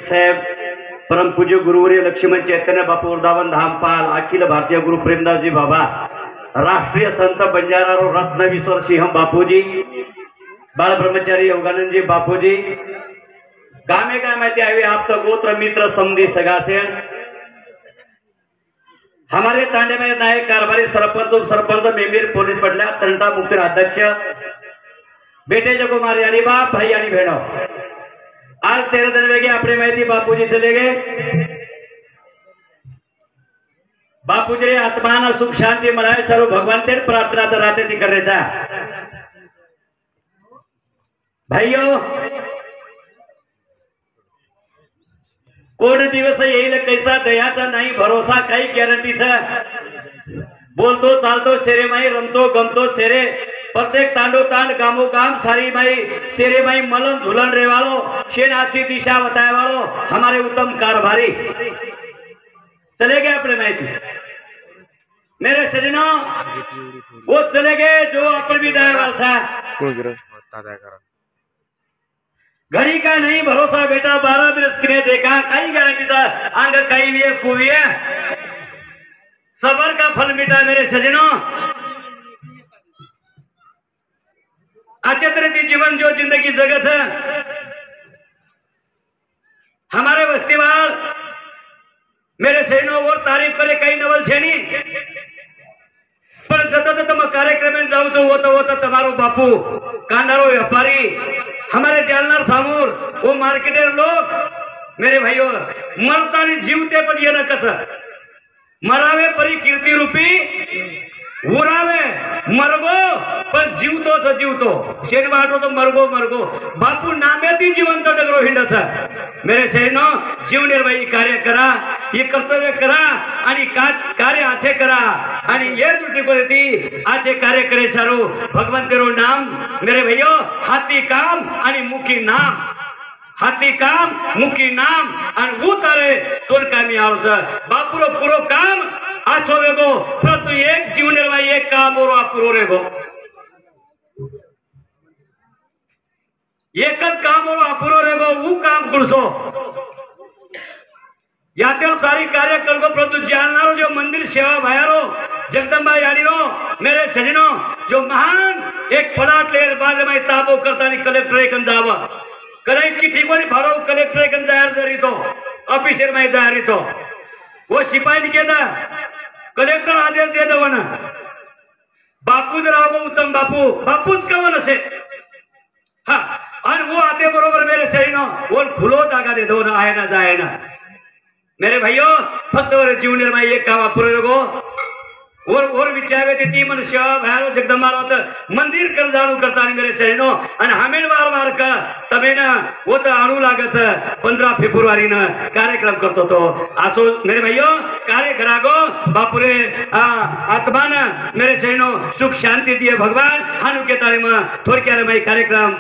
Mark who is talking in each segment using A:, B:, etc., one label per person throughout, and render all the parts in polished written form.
A: साहेब, परमपूज्य गुरुवर्य लक्ष्मण चैतन्य बापू वृंदावन धामपाल, अखिल भारतीय गुरु प्रेमदासजी बाबा, राष्ट्रीय संत बंजारारो रत्नविश्वर सिंह बापूजी, बाल ब्रह्मचारी योगानंदजी बापूजी, गामे काय माहिती आहे आप तो गोत्र मित्र समधी सगासेन, हमारे तांडे में नायक कारभारी सरपंच मेंबर पोलीस पटल्या तंटा मुक्ती अध्यक्ष बेटे जो कुमार यानी बाप भाई यानी बहनों, आज 13 दिन वेगे अपने माहिती बापूजी चले गए। बापूजी रे आत्मा सुख शांति मनाए सर्व भगवान तेरे प्रार्थना तो राते ती कर रहे भाइयों, कोण दिवस येईल कैसा दयाचा नाही भरोसा, काही गॅरंटीचा, बोलतो चालतो शेरे माई, रमतो गमतो शेरे, प्रत्येक तांडो तांड गामो गाम सारी माई शेरे माई मलन झुलन रे वालो, शेन अच्छी दिशा बताए वालो, हमारे उत्तम कारभारी चले गए अपने मायके। मेरे सजनों, वो चले गए जो अपन भी दया था। घड़ी का नहीं भरोसा बेटा, 12 बरस किने देखा, कहीं गारंटी था आंग कहीं भी खूबी है, सबर का फल मिटा। मेरे सजनों, अच्छे तरह की जीवन जो जिंदगी जगत है, हमारे बस्तीवाल मेरे सजनों वो तारीफ करे कई नवल छेनी, पर जत तुम कार्यक्रम में जाओ तो वो तो तुम्हारो बापू कांडारो व्यापारी, हमारे जालनार सामूर वो मार्केटर लोग, मेरे भाइयों मरता नहीं जीवते पर ये न कच मरावे परी कीर्ती रूपी उरावे मरगो पण जीवतो तो जीवतो, शेन वाटो तो मरगो मरगो, बापू नाम्याती जिवंत डगरो हिंडाचा। मेरे शहनो जीव निर्वाही कार्य करा, ये कर्तव्य करा आणि कार्य आचे करा, आणि ये दृष्टिकोनाती आचे कार्य करे सारो भगवान तेरो नाम। मेरे भैयो हाथी काम आणि मुखी नाम, हाथी काम मुखी नाम, आणि वो तारे तोल कामी आवच बापूरो पुरो काम आछो वेगो, परंतु एक जीव निर्वाही एक काम और अपुरो रेगो, एकच काम और अपुरो रेगो, वो काम कुड़सो यातेरो सारी कार्य करगो, परंतु जाननारो जो मंदिर सेवा भायारो जगदंबा यानीरो मेरे सजनो जो महान एक पलाट लेर बाद में ताबो करता नहीं कलेक्टर एकन जावा करे चिट्ठी कोनी फाड़ो कलेक्टर एकन जाहिर जरी तो ऑफिसर में जाहिर तो वो सिपाही ने कहता कलेक्टर आदेश दे दो ना, बापू जर आओ उत्तम बापू बापूच का वन असे, हाँ और वो आते बरोबर मेरे सजनो वो खुलो धागा दे दो ना, आए ना जाए ना। मेरे भाइयों फक्त वर जीव निर्माई एक काम अपुरे गो, और विचारे ती मनुष्य भयारो जगदंबा मंदिर कर जाणू करता मेरे सजनो, आणि हमें वार का तमे ना वो तो आणू लागत 15 फेब्रुवारी न कार्यक्रम करतो तो असो। मेरे भाइयों कार्य करा गो बापुरे आत्मा न मेरे सजनो सुख शांति दिए भगवान, हानु के तारे में थोडक्या रे कार्यक्रम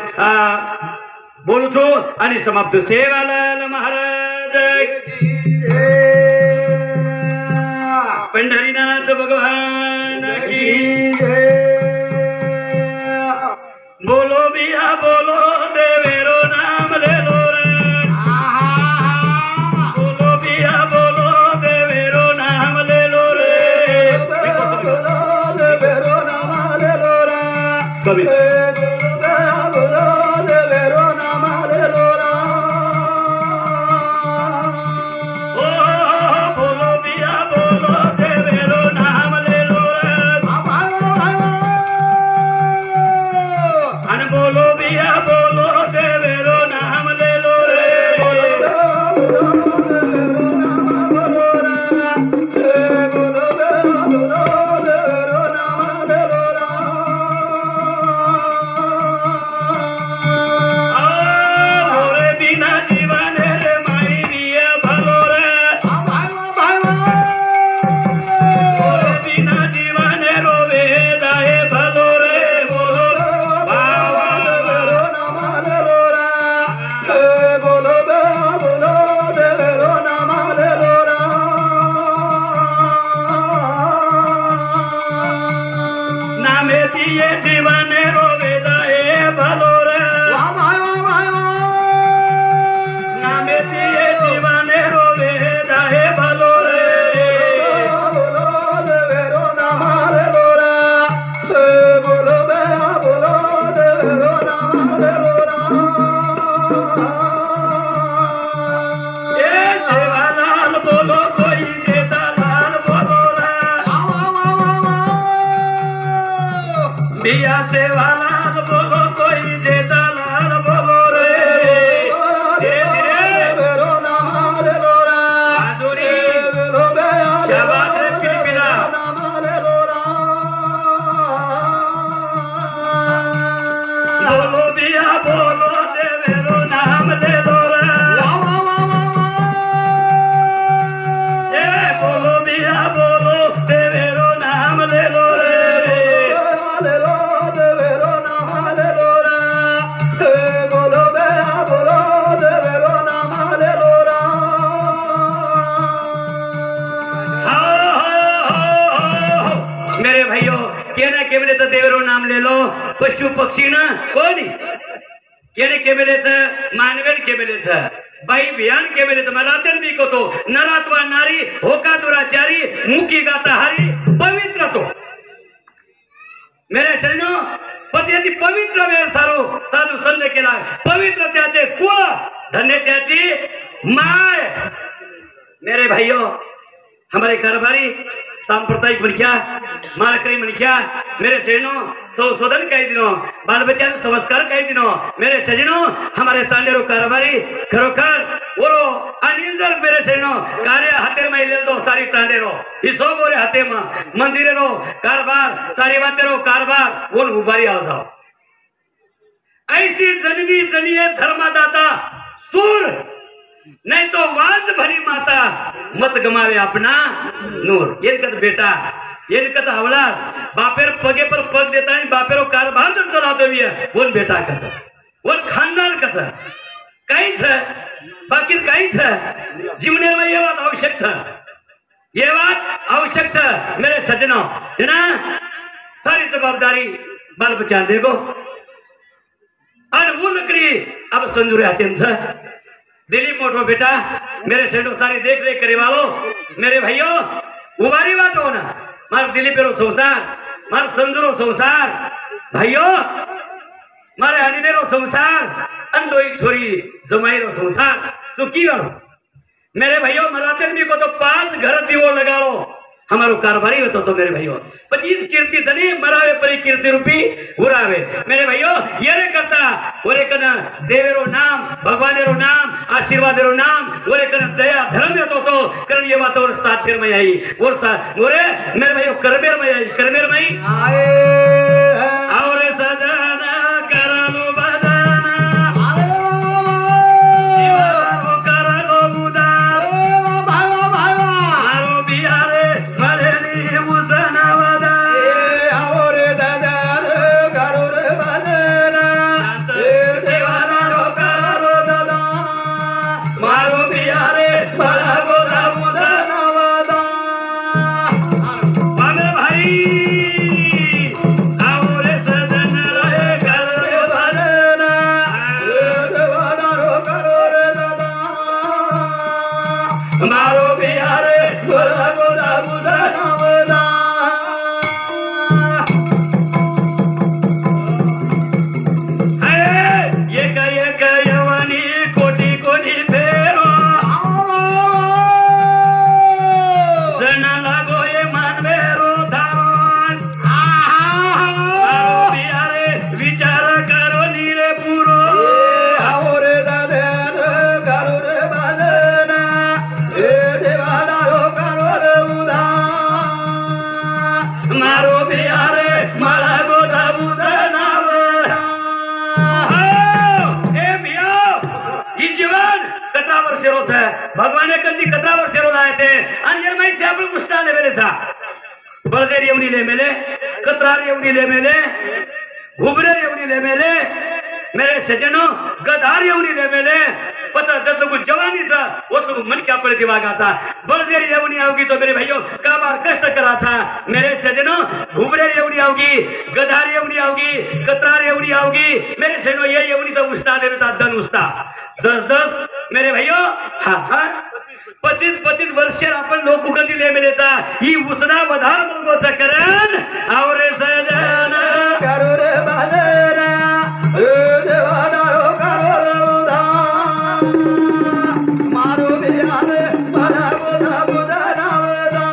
A: बोलू छो आणि समाप्त। सेवालाल महाराज पंढरीनाथ भगवान की बोलो बिया बोलो देवेरो नाम ले लो रे, बोलो बिया बोलो देवेरो नाम ले लो रे, देवेरो नाम ले लो रे, कभी देवेरो नाम ले लो रे, बोलो बिया बोलो देवेरो सेवालाल बोलो कोई जेठालाल बोलो रे माधुरी शाबाश रे पिलपिला बोलो बिया बोलो देवेरो नाम ले लो रे बोलो बिया बोलो देवेरो नाम ले लो रे मेरे भाइयों केने केवले तर देवेरो नाम ले लो पशु पक्षी ना कोणी केने केवलेच मानवेन केवलेच बाई भियान केवलेच मराठन भी को तो नरात्वा नारी होका दुराचारी मुखी गाता हरी पवित्र तो मेरे चरणों पती पवित्र वेळ सारो साधू संत केला पवित्र त्याचे कुळ धन्य त्याची माय मेरे भाइयों हमारे कारभारी सांप्रदायिक मनख्या मालकरी मनख्या मेरे सजनों संशोधन कई दिनों बाल बच्चा संस्कार कई दिनों मेरे सजनों हमारे तांडेरो कारभारी घरोकर ओरो अनिंजर मेरे सजनों कार्य हाथे में ले दो सारी तांडेरो हिस्सों बोरे हाथे में मंदिरेरो कारभार सारी बातेरो कारभार वो उबारी आ जाओ ऐसी जननी जनिए धर्मदाता सूर नहीं तो वाज भरी माता मत गमावे अपना नूर ये कद बेटा ये कद औलाद बापेर पगे पर पग देता नहीं बापेरो कारभार जर चलातो भी है वो बेटा कसा वो खानदान कसा काहीच बाकी काहीच जीवने में ये बात आवश्यक था ये बात आवश्यक था मेरे सज्जनों है ना सारी जवाबदारी बाल बच्चा देखो और वो लकड़ी अब संजूरे हाथे से दिलीप मोटो बेटा मेरे सेठो सारी देख रेख करे वालो मेरे भाइयों उबारी बात हो ना मार दिलीप रो संसार मार संजूरो संसार भाइयों मारे हनीने रो संसार अंधोई छोरी जमाई रो संसार सुखी रहो मेरे भाइयों मराते भी को तो 5 घर दीवो लगाओ हमारो कारभारी होतो तो मेरे भाइयों 25 कीर्ति धनी मरावे परी कीर्ति रूपी उरावे मेरे भाइयों ये रे करता ओरे कन देवेरो नाम भगवानेरो नाम आशीर्वादेरो नाम ओरे कन दया धर्म देतो तो करन ये बात और साथ फिर में आई और साथ ओरे मेरे भाइयों करमेर में आई करमेर में आए और सजना करलो बदना शिवा करलो उदार भावा भावा मारो बिहारे भगवान कधी कत्रावर शेरो लाए थे अंजर में से आपण पुष्टा ने मेले था बळदेर येवणी ले मेले कत्रार येवणी ले मेले घुबरे येवणी ले मेले मेरे सज्जनों गधार येवणी ले मेले पता जतको जवानी था ओतको मन क्या पड़े दिवागा था बळदेर येवणी आओगी तो मेरे भाइयों काबार कष्ट करा था मेरे सज्जनों घुबरे येवणी आओगी गधार येवणी आओगी कत्रार येवणी आओगी मेरे सज्जनों ये येवणी तो उस्ता देता धन उस्ता 10 मेरे भाइयों हाँ हाँ 25 वर्ष आपण लोक कधी ले मेलेचा ही उसना वधार मुलगोचा करण आवरे सजन करू रे बालरा देवाना करू रे मारो बियाने बना बोधा बोधा नावदा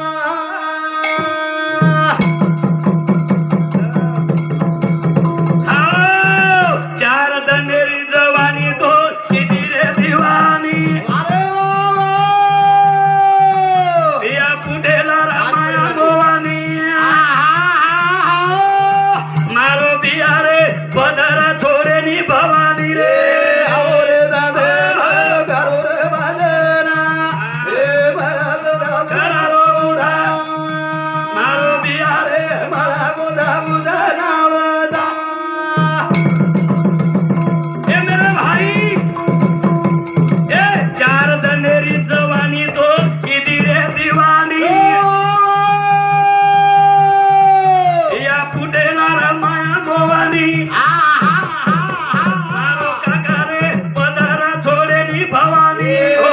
A: हो